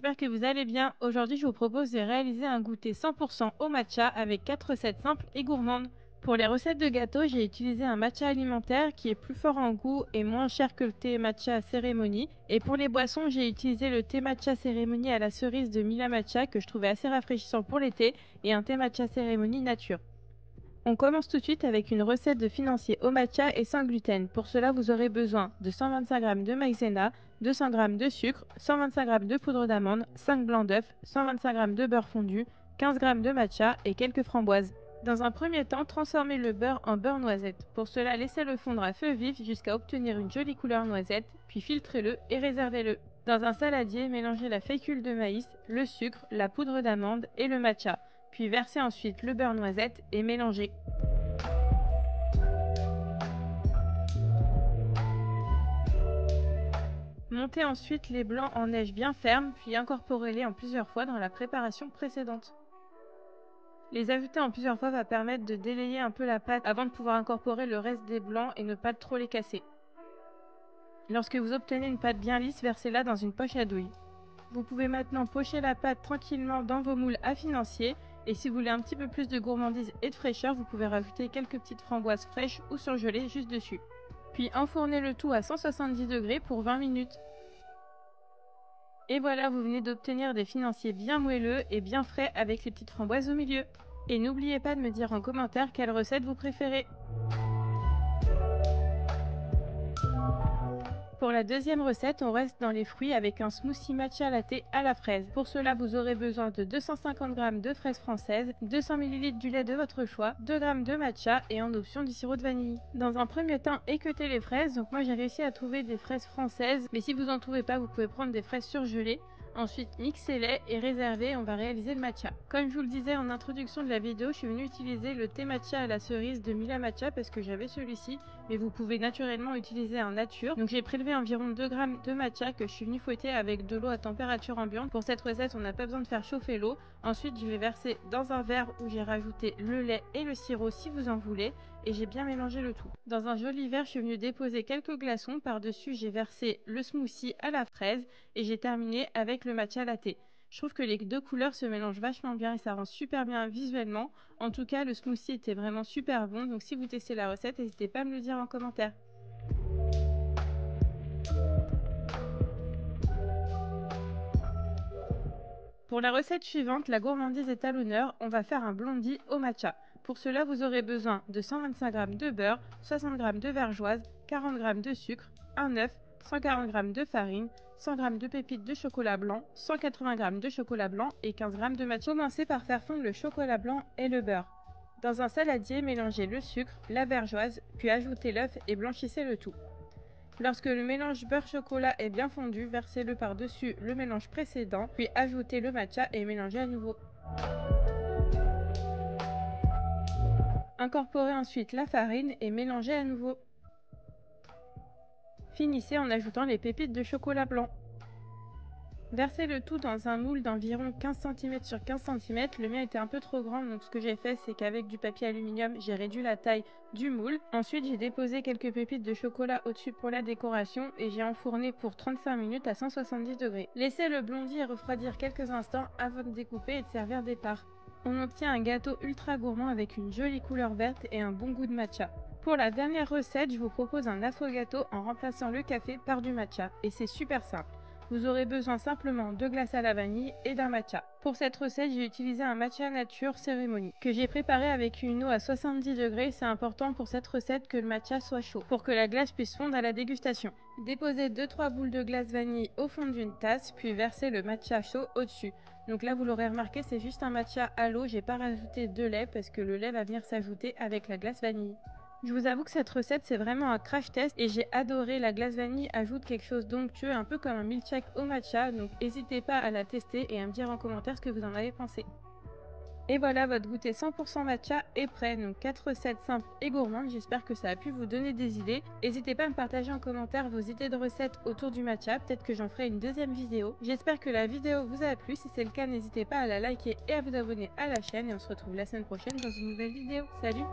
j'espère que vous allez bien. Aujourd'hui, je vous propose de réaliser un goûter 100% au matcha avec 4 recettes simples et gourmandes. Pour les recettes de gâteau, j'ai utilisé un matcha alimentaire qui est plus fort en goût et moins cher que le thé matcha cérémonie. Et pour les boissons, j'ai utilisé le thé matcha cérémonie à la cerise de Mila Matcha que je trouvais assez rafraîchissant pour l'été et un thé matcha cérémonie nature. On commence tout de suite avec une recette de financier au matcha et sans gluten. Pour cela, vous aurez besoin de 125 g de maïzena, 200 g de sucre, 125 g de poudre d'amande, 5 blancs d'œufs, 125 g de beurre fondu, 15 g de matcha et quelques framboises. Dans un premier temps, transformez le beurre en beurre noisette. Pour cela, laissez-le fondre à feu vif jusqu'à obtenir une jolie couleur noisette, puis filtrez-le et réservez-le. Dans un saladier, mélangez la fécule de maïs, le sucre, la poudre d'amande et le matcha. Puis versez ensuite le beurre noisette et mélangez. Montez ensuite les blancs en neige bien ferme, puis incorporez-les en plusieurs fois dans la préparation précédente. Les ajouter en plusieurs fois va permettre de délayer un peu la pâte avant de pouvoir incorporer le reste des blancs et ne pas trop les casser. Lorsque vous obtenez une pâte bien lisse, versez-la dans une poche à douille. Vous pouvez maintenant pocher la pâte tranquillement dans vos moules à financier, et si vous voulez un petit peu plus de gourmandise et de fraîcheur, vous pouvez rajouter quelques petites framboises fraîches ou surgelées juste dessus. Puis enfournez le tout à 170 degrés pour 20 minutes. Et voilà, vous venez d'obtenir des financiers bien moelleux et bien frais avec les petites framboises au milieu. Et n'oubliez pas de me dire en commentaire quelle recette vous préférez. Pour la deuxième recette, on reste dans les fruits avec un smoothie matcha latte à la fraise. Pour cela, vous aurez besoin de 250 g de fraises françaises, 200 ml du lait de votre choix, 2 g de matcha et en option du sirop de vanille. Dans un premier temps, équeutez les fraises. Donc moi j'ai réussi à trouver des fraises françaises, mais si vous en trouvez pas, vous pouvez prendre des fraises surgelées. Ensuite, mixez-les et réservez, on va réaliser le matcha. Comme je vous le disais en introduction de la vidéo, je suis venue utiliser le thé matcha à la cerise de Mila Matcha parce que j'avais celui-ci, mais vous pouvez naturellement utiliser un nature. Donc j'ai prélevé environ 2 g de matcha que je suis venue fouetter avec de l'eau à température ambiante. Pour cette recette, on n'a pas besoin de faire chauffer l'eau. Ensuite, je vais verser dans un verre où j'ai rajouté le lait et le sirop si vous en voulez, et j'ai bien mélangé le tout. Dans un joli verre, je suis venue déposer quelques glaçons. Par-dessus, j'ai versé le smoothie à la fraise et j'ai terminé avec le matcha latte. Je trouve que les deux couleurs se mélangent vachement bien et ça rend super bien visuellement. En tout cas, le smoothie était vraiment super bon, donc si vous testez la recette, n'hésitez pas à me le dire en commentaire. Pour la recette suivante, la gourmandise est à l'honneur, on va faire un blondie au matcha. Pour cela, vous aurez besoin de 125 g de beurre, 60 g de vergeoise, 40 g de sucre, un œuf, 140 g de farine, 100 g de pépites de chocolat blanc, 180 g de chocolat blanc et 15 g de matcha. Commencez par faire fondre le chocolat blanc et le beurre. Dans un saladier, mélangez le sucre, la vergeoise, puis ajoutez l'œuf et blanchissez le tout. Lorsque le mélange beurre-chocolat est bien fondu, versez-le par-dessus le mélange précédent, puis ajoutez le matcha et mélangez à nouveau. Incorporez ensuite la farine et mélangez à nouveau. Finissez en ajoutant les pépites de chocolat blanc. Versez le tout dans un moule d'environ 15 cm sur 15 cm. Le mien était un peu trop grand, donc ce que j'ai fait, c'est qu'avec du papier aluminium, j'ai réduit la taille du moule. Ensuite, j'ai déposé quelques pépites de chocolat au-dessus pour la décoration et j'ai enfourné pour 35 minutes à 170 degrés. Laissez le blondie refroidir quelques instants avant de découper et de servir des parts. On obtient un gâteau ultra gourmand avec une jolie couleur verte et un bon goût de matcha. Pour la dernière recette, je vous propose un affogato en remplaçant le café par du matcha et c'est super simple. Vous aurez besoin simplement de glace à la vanille et d'un matcha. Pour cette recette, j'ai utilisé un matcha nature cérémonie que j'ai préparé avec une eau à 70 degrés. C'est important pour cette recette que le matcha soit chaud pour que la glace puisse fondre à la dégustation. Déposez 2-3 boules de glace vanille au fond d'une tasse, puis versez le matcha chaud au-dessus. Donc là, vous l'aurez remarqué, c'est juste un matcha à l'eau. J'ai pas rajouté de lait parce que le lait va venir s'ajouter avec la glace vanille. Je vous avoue que cette recette c'est vraiment un crash test et j'ai adoré. La glace vanille ajoute quelque chose d'onctueux, un peu comme un milkshake au matcha, donc n'hésitez pas à la tester et à me dire en commentaire ce que vous en avez pensé. Et voilà, votre goûter 100% matcha est prêt, donc 4 recettes simples et gourmandes, j'espère que ça a pu vous donner des idées. N'hésitez pas à me partager en commentaire vos idées de recettes autour du matcha, peut-être que j'en ferai une deuxième vidéo. J'espère que la vidéo vous a plu, si c'est le cas n'hésitez pas à la liker et à vous abonner à la chaîne et on se retrouve la semaine prochaine dans une nouvelle vidéo. Salut!